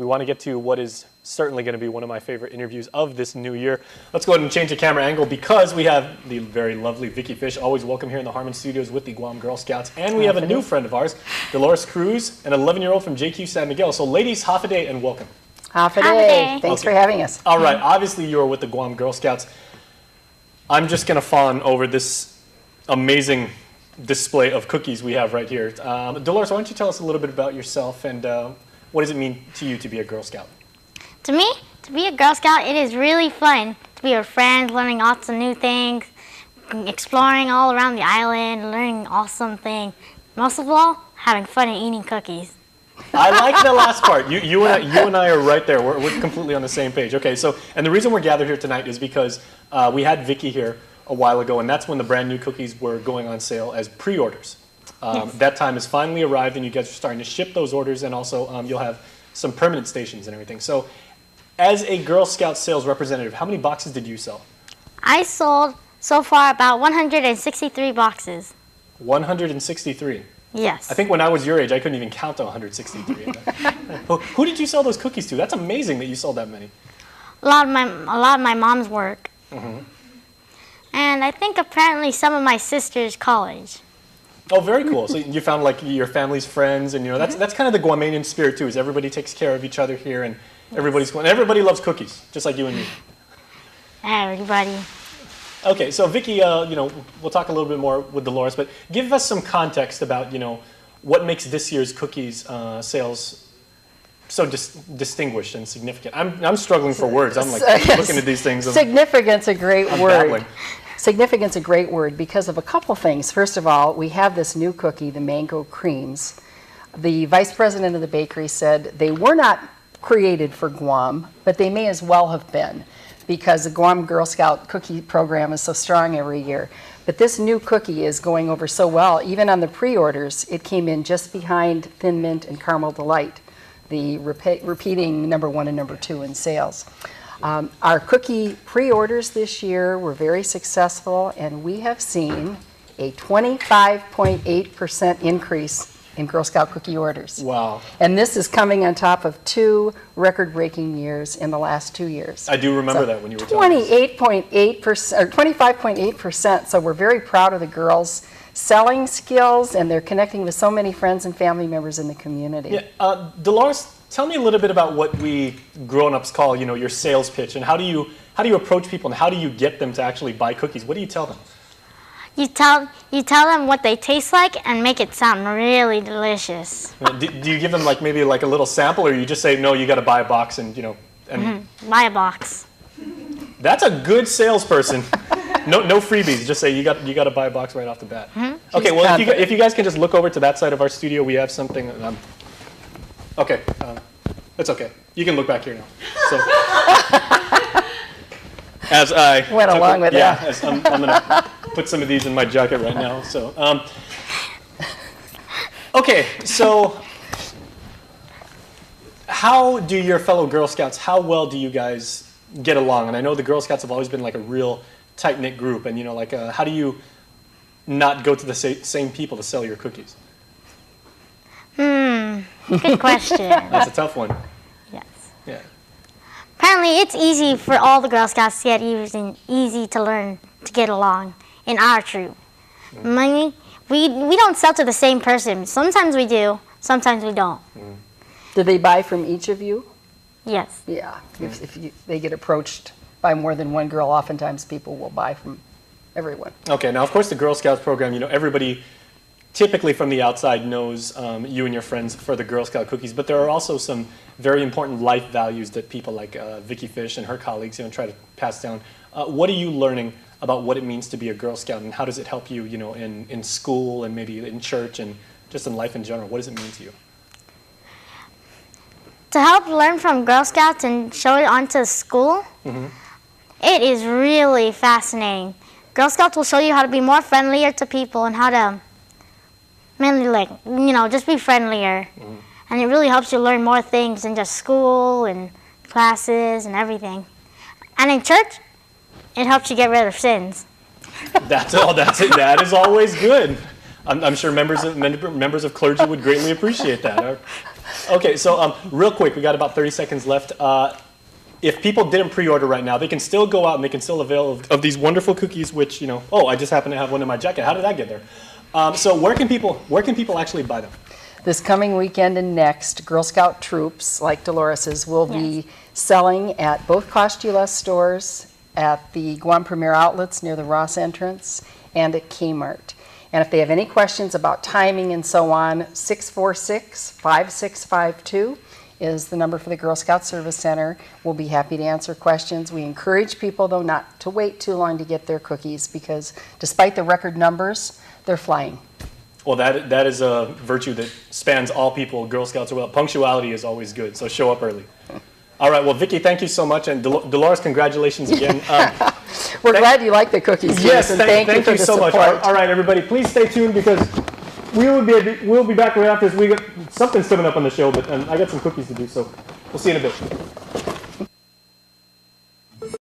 we want to get to what is certainly going to be one of my favorite interviews of this new year. Let's go ahead and change the camera angle because we have the very lovely Vicki Fish, always welcome here in the Harmon Studios with the Guam Girl Scouts. And we have a new friend of ours, Dolores Cruz, an 11-year-old from JQ San Miguel. So ladies, hafa and welcome. Hafa. Thanks for having us. All right, obviously you are with the Guam Girl Scouts. I'm just going to fawn over this amazing display of cookies we have right here. Dolores, why don't you tell us a little bit about yourself and what does it mean to you to be a Girl Scout? To me, to be a Girl Scout, it is really fun to be with friends, learning lots of new things, exploring all around the island, learning awesome things. Most of all, having fun and eating cookies. I like the last part. You and I are right there. We're completely on the same page. Okay, so, and the reason we're gathered here tonight is because we had Vicki here a while ago, and that's when the brand new cookies were going on sale as pre-orders. Yes. That time has finally arrived, and you guys are starting to ship those orders, and also you'll have some permanent stations and everything. So, as a Girl Scout sales representative, how many boxes did you sell? I sold, so far, about 163 boxes. 163? Yes. I think when I was your age, I couldn't even count to 163. Who did you sell those cookies to? That's amazing that you sold that many. A lot of my mom's work. Mm-hmm. And I think apparently some of my sister's college. Oh, very cool. So you found like your family's friends, and you know that's kind of the Guamanian spirit too. Is everybody takes care of each other here, and everybody loves cookies, just like you and me. Everybody. Okay, so Vicki, we'll talk a little bit more with Dolores, but give us some context about what makes this year's cookies sales so distinguished and significant. I'm struggling for words. I'm like looking at these things. Significance a great word. Battling. Significance a great word because of a couple things. First of all, we have this new cookie, the mango creams. The vice president of the bakery said they were not created for Guam, but they may as well have been because the Guam Girl Scout cookie program is so strong every year. But this new cookie is going over so well. Even on the pre-orders, it came in just behind Thin Mint and Caramel Delight, the repeating #1 and #2 in sales. Our cookie pre-orders this year were very successful, and we have seen a 25.8% increase in Girl Scout cookie orders. Wow. And this is coming on top of 2 record-breaking years in the last 2 years. I do remember that when you were telling us. 28.8% or 25.8%. So we're very proud of the girls' selling skills, and they're connecting with so many friends and family members in the community. Yeah, Dolores, tell me a little bit about what we grown-ups call, your sales pitch, and how do you approach people, and how do you get them to actually buy cookies? What do you tell them? You tell them what they taste like and make it sound really delicious. Do you give them maybe a little sample, or you just say no, you got to buy a box and Buy a box. That's a good salesperson. No freebies. Just say you got to buy a box right off the bat. Mm-hmm. Okay. Well, if you guys can just look over to that side of our studio, we have something. Okay. It's okay. You can look back here now. So as I went along with that. Yeah. I'm gonna put some of these in my jacket right now. So okay. So how do your fellow Girl Scouts? How well do you guys get along? And I know the Girl Scouts have always been like a real tight-knit group, and how do you not go to the same people to sell your cookies? Good question. That's a tough one. Yes. Yeah. Apparently, it's easy for all the Girl Scouts to get easy to learn to get along in our troop. We don't sell to the same person. Sometimes we do, sometimes we don't. Do they buy from each of you? Yes. Yeah. If they get approached by more than one girl, oftentimes people will buy from everyone. Okay. Now, of course, the Girl Scouts program, everybody typically from the outside knows you and your friends for the Girl Scout cookies, but there are also some very important life values that people like Vicki Fish and her colleagues try to pass down. What are you learning about what it means to be a Girl Scout, and how does it help you, in school and maybe in church and just in life in general? What does it mean to you? To help learn from Girl Scouts and show it onto school, it is really fascinating. Girl Scouts will show you how to be more friendlier to people and how to mainly just be friendlier. And it really helps you learn more things than just school and classes and everything. And in church, it helps you get rid of sins. That's all. That's it. That is always good. I'm sure members of clergy would greatly appreciate that. Okay, so real quick, we got about 30 seconds left. If people didn't pre-order right now, they can still go out and they can still avail of these wonderful cookies, which, you know, oh, I just happen to have one in my jacket. How did that get there? So where can people actually buy them? This coming weekend and next, Girl Scout troops, like Dolores's, will be selling at both Cost You Less stores, at the Guam Premier Outlets near the Ross entrance, and at Kmart. And if they have any questions about timing and so on, 646-5652 is the number for the Girl Scout Service Center. We'll be happy to answer questions. We encourage people, though, not to wait too long to get their cookies because despite the record numbers, they're flying. Well, that is a virtue that spans all people, Girl Scouts. Well, punctuality is always good, so show up early. All right, well, Vicki, thank you so much, and Dolores, congratulations again. We're glad you like the cookies. Yes, and thank you for the so much. support. All right, everybody, please stay tuned because we'll be back right after this. We got something's coming up on the show, but I got some cookies to do, so we'll see you in a bit.